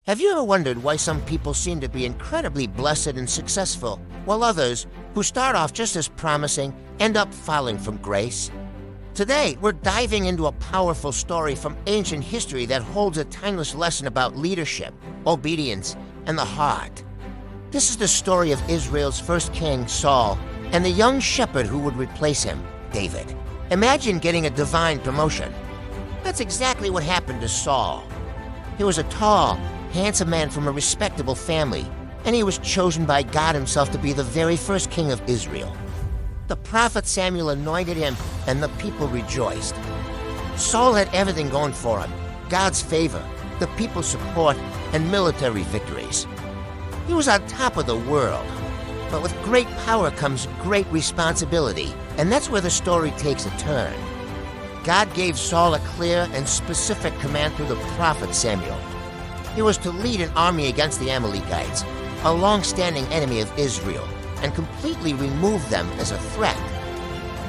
Have you ever wondered why some people seem to be incredibly blessed and successful, while others, who start off just as promising, end up falling from grace? Today, we're diving into a powerful story from ancient history that holds a timeless lesson about leadership, obedience, and the heart. This is the story of Israel's first king, Saul, and the young shepherd who would replace him, David. Imagine getting a divine promotion. That's exactly what happened to Saul. He was a tall, handsome man from a respectable family, and he was chosen by God himself to be the very first king of Israel. The prophet Samuel anointed him, and the people rejoiced. Saul had everything going for him: God's favor, the people's support, and military victories. He was on top of the world. But with great power comes great responsibility, and that's where the story takes a turn. God gave Saul a clear and specific command through the prophet Samuel. He was to lead an army against the Amalekites, a long-standing enemy of Israel, and completely remove them as a threat.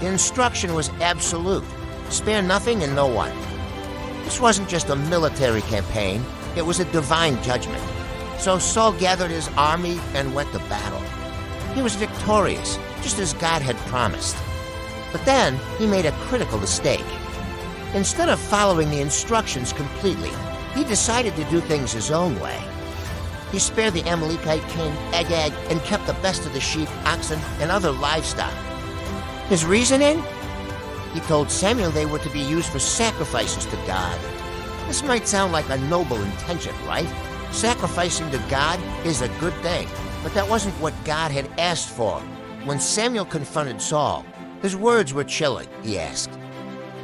The instruction was absolute: spare nothing and no one. This wasn't just a military campaign, it was a divine judgment. So Saul gathered his army and went to battle. He was victorious, just as God had promised. But then he made a critical mistake. Instead of following the instructions completely, he decided to do things his own way. He spared the Amalekite king, Agag, and kept the best of the sheep, oxen, and other livestock. His reasoning? He told Samuel they were to be used for sacrifices to God. This might sound like a noble intention, right? Sacrificing to God is a good thing, but that wasn't what God had asked for. When Samuel confronted Saul, his words were chilling. He asked,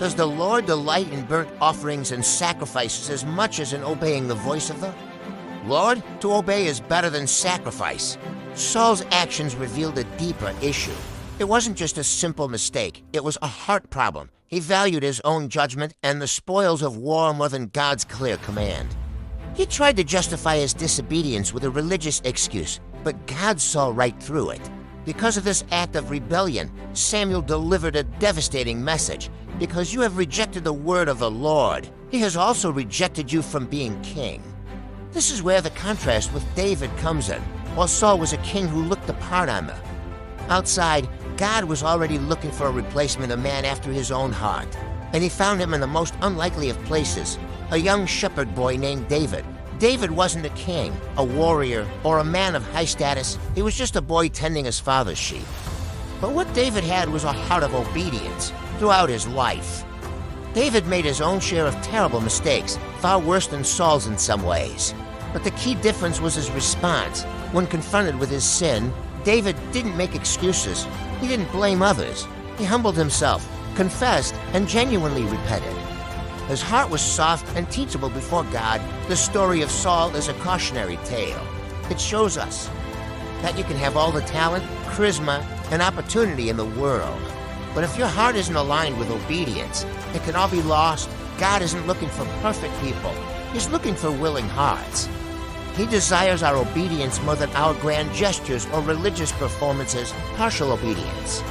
"Does the Lord delight in burnt offerings and sacrifices as much as in obeying the voice of the Lord? To obey is better than sacrifice." Saul's actions revealed a deeper issue. It wasn't just a simple mistake, it was a heart problem. He valued his own judgment and the spoils of war more than God's clear command. He tried to justify his disobedience with a religious excuse, but God saw right through it. Because of this act of rebellion, Samuel delivered a devastating message. Because you have rejected the word of the Lord, he has also rejected you from being king. This is where the contrast with David comes in. While Saul was a king who looked the part on the outside, God was already looking for a replacement, a man after his own heart. And he found him in the most unlikely of places, a young shepherd boy named David. David wasn't a king, a warrior, or a man of high status. He was just a boy tending his father's sheep. But what David had was a heart of obedience throughout his life. David made his own share of terrible mistakes, far worse than Saul's in some ways. But the key difference was his response. When confronted with his sin, David didn't make excuses. He didn't blame others. He humbled himself, confessed, and genuinely repented. His heart was soft and teachable before God. The story of Saul is a cautionary tale. It shows us that you can have all the talent, charisma, and opportunity in the world. But if your heart isn't aligned with obedience, it can all be lost. God isn't looking for perfect people. He's looking for willing hearts. He desires our obedience more than our grand gestures or religious performances. Partial obedience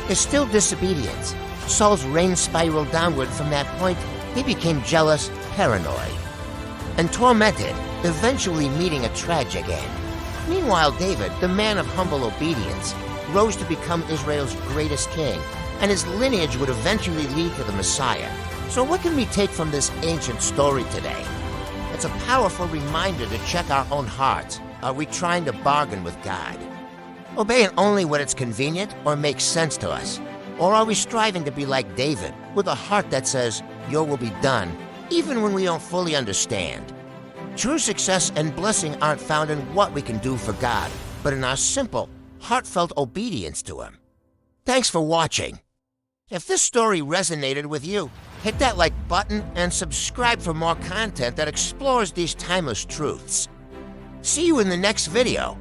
is still disobedience. Saul's reign spiraled downward. From that point, he became jealous, paranoid, and tormented, eventually meeting a tragic end. Meanwhile, David, the man of humble obedience, rose to become Israel's greatest king, and his lineage would eventually lead to the Messiah. So what can we take from this ancient story today? It's a powerful reminder to check our own hearts. Are we trying to bargain with God? Obeying only when it's convenient or makes sense to us? Or are we striving to be like David, with a heart that says, "Your will be done," even when we don't fully understand? True success and blessing aren't found in what we can do for God, but in our simple, heartfelt obedience to Him. Thanks for watching. If this story resonated with you, hit that like button and subscribe for more content that explores these timeless truths. See you in the next video.